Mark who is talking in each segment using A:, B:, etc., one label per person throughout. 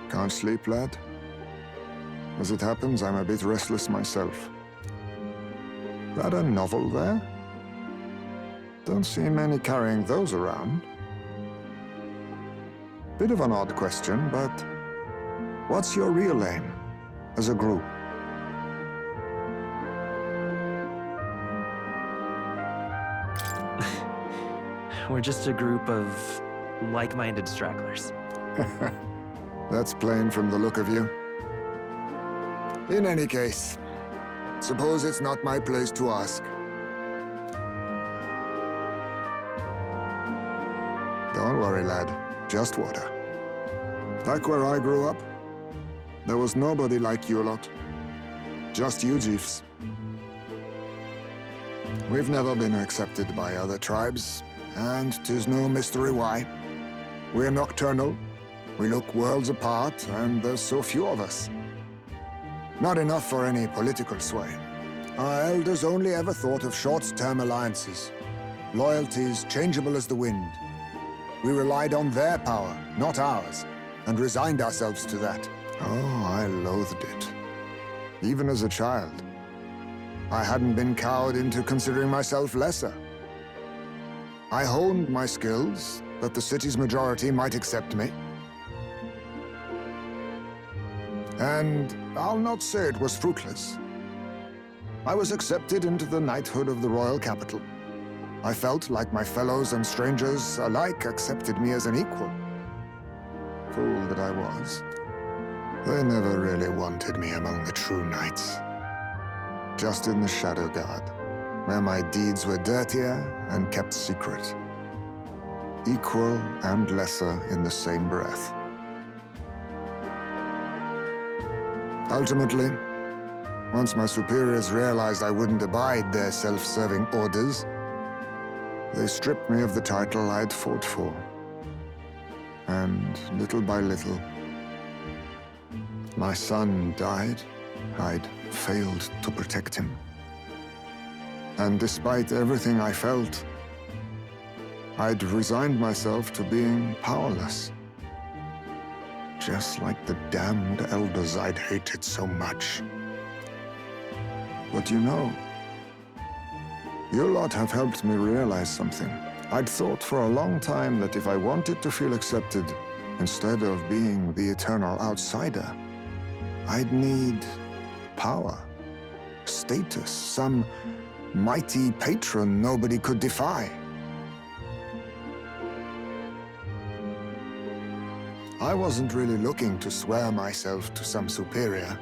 A: Can't sleep, lad? As it happens, I'm a bit restless myself. That a novel there? Don't see many carrying those around. Bit of an odd question, but what's your real aim as a group?
B: We're just a group of like-minded stragglers.
A: That's plain from the look of you. In any case, suppose it's not my place to ask. Don't worry, lad. Just water. Back where I grew up, there was nobody like you lot. Just you Jeeves. We've never been accepted by other tribes, and 'tis no mystery why. We're nocturnal, we look worlds apart, and there's so few of us. Not enough for any political sway. Our elders only ever thought of short-term alliances, loyalties changeable as the wind. We relied on their power, not ours, and resigned ourselves to that. Oh, I loathed it. Even as a child. I hadn't been cowed into considering myself lesser. I honed my skills, that the city's majority might accept me. And I'll not say it was fruitless. I was accepted into the knighthood of the royal capital. I felt like my fellows and strangers alike accepted me as an equal. Fool that I was. They never really wanted me among the true knights. Just in the Shadow Guard, where my deeds were dirtier and kept secret. Equal and lesser in the same breath. Ultimately, once my superiors realized I wouldn't abide their self-serving orders, they stripped me of the title I'd fought for. And little by little, my son died. I'd failed to protect him. And despite everything I felt, I'd resigned myself to being powerless. Just like the damned elders I'd hated so much. But you know, you lot have helped me realize something. I'd thought for a long time that if I wanted to feel accepted, instead of being the eternal outsider, I'd need power, status, some mighty patron nobody could defy. I wasn't really looking to swear myself to some superior.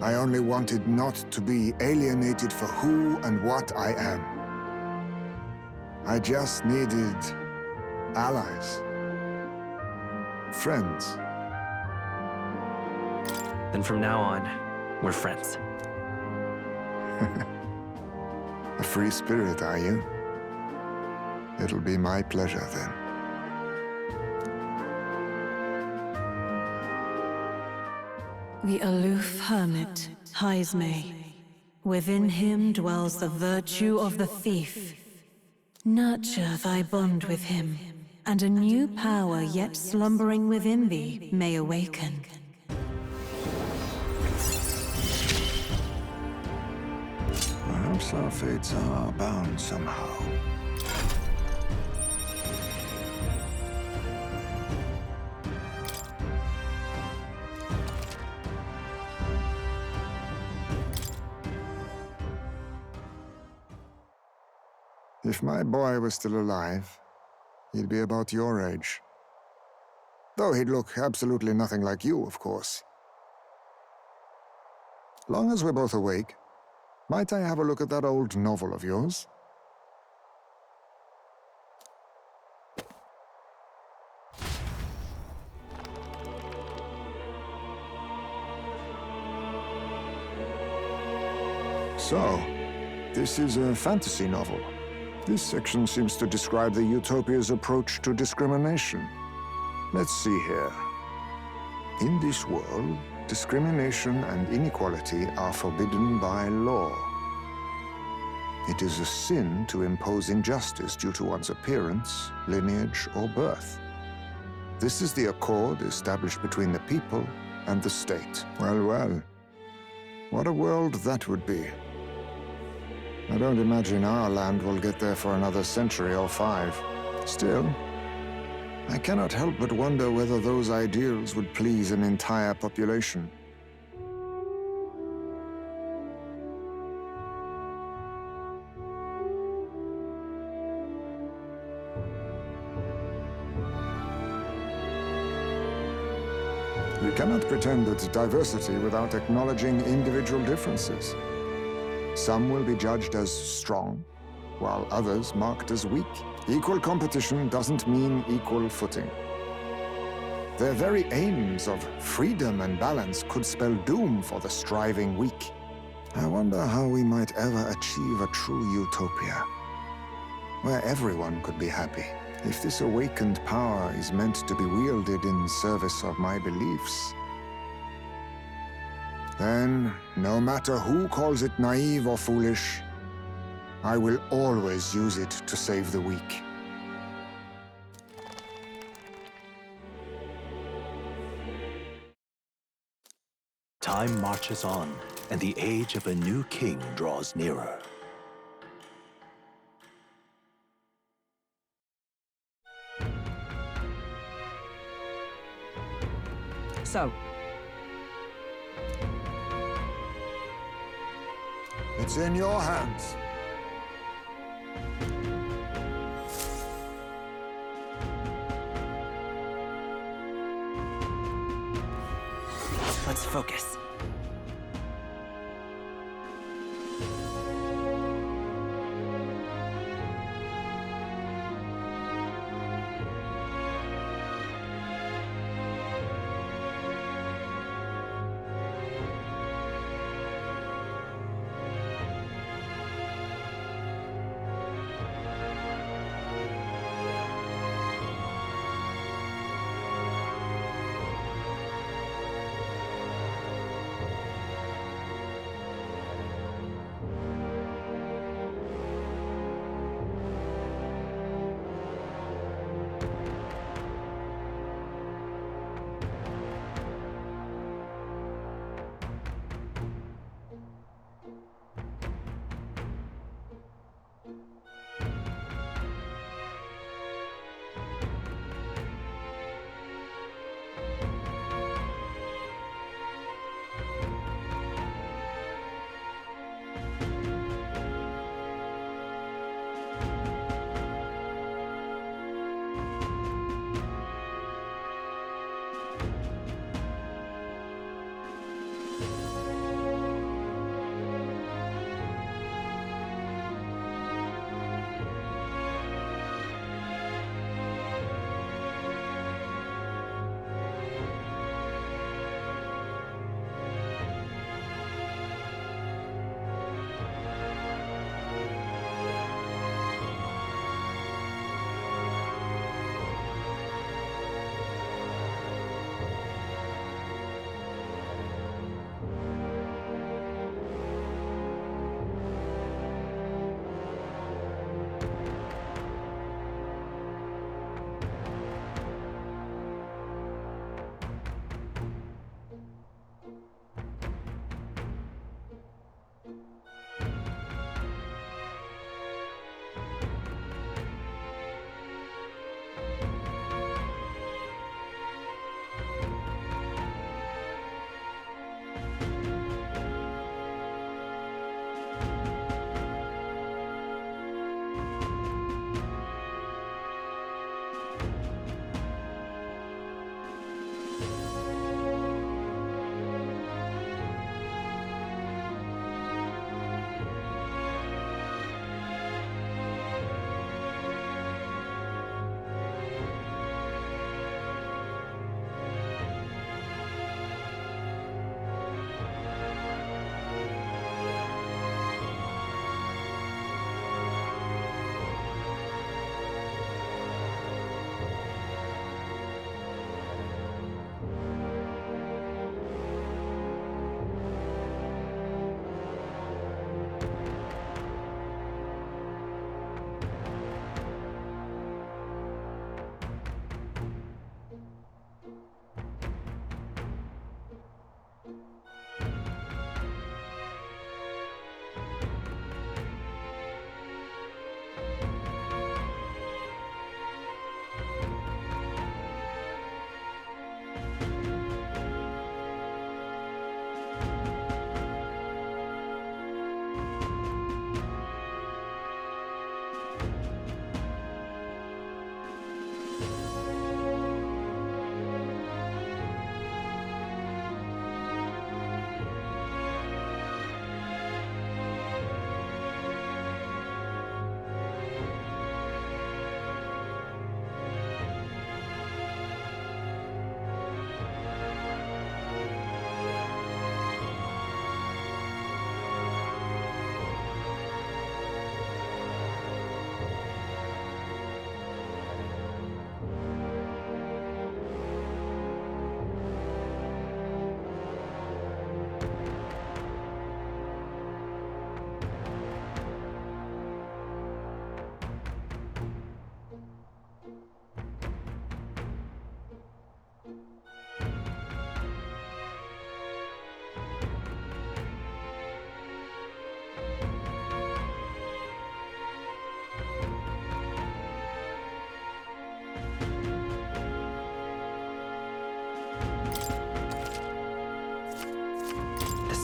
A: I only wanted not to be alienated for who and what I am. I just needed allies, friends.
B: Then from now on, we're friends.
A: A free spirit, are you? It'll be my pleasure then.
C: The aloof hermit, Heismay. Within him dwells the virtue of the thief. Nurture thy bond with him, and a new power yet slumbering within thee may awaken.
A: Perhaps our fates are bound somehow. If my boy was still alive, he'd be about your age. Though he'd look absolutely nothing like you, of course. Long as we're both awake, might I have a look at that old novel of yours? So, this is a fantasy novel. This section seems to describe the Utopia's approach to discrimination. Let's see here. In this world, discrimination and inequality are forbidden by law. It is a sin to impose injustice due to one's appearance, lineage, or birth. This is the accord established between the people and the state. Well, well. What a world that would be. I don't imagine our land will get there for another century or 5. Still, I cannot help but wonder whether those ideals would please an entire population. We cannot pretend at diversity without acknowledging individual differences. Some will be judged as strong, while others marked as weak. Equal competition doesn't mean equal footing. Their very aims of freedom and balance could spell doom for the striving weak. I wonder how we might ever achieve a true utopia, where everyone could be happy. If this awakened power is meant to be wielded in service of my beliefs, then, no matter who calls it naive or foolish, I will always use it to save the weak.
D: Time marches on, and the age of a new king draws nearer.
E: So,
A: It's in your hands.
E: let's focus.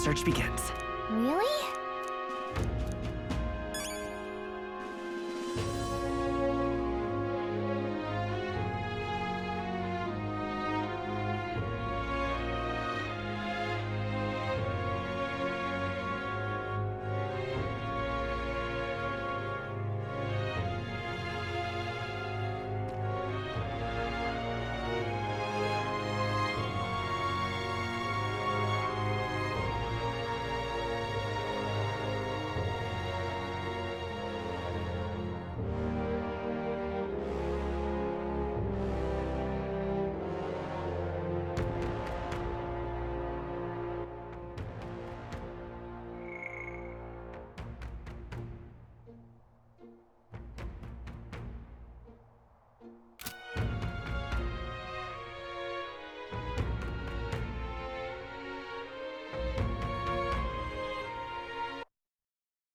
B: search begins.
F: Really?